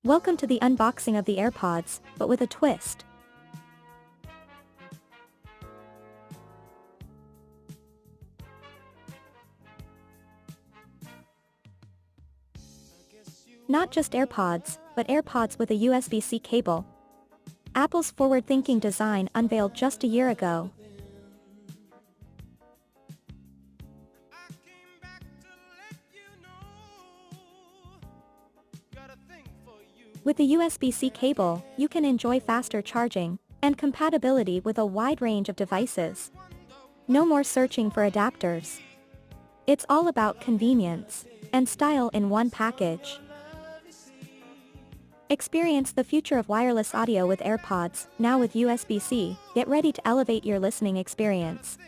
Welcome to the unboxing of the AirPods, but with a twist. Not just AirPods, but AirPods with a USB-C cable. Apple's forward-thinking design unveiled just a year ago. With the USB-C cable, you can enjoy faster charging and compatibility with a wide range of devices. No more searching for adapters. It's all about convenience and style in one package. Experience the future of wireless audio with AirPods, now with USB-C. Get ready to elevate your listening experience.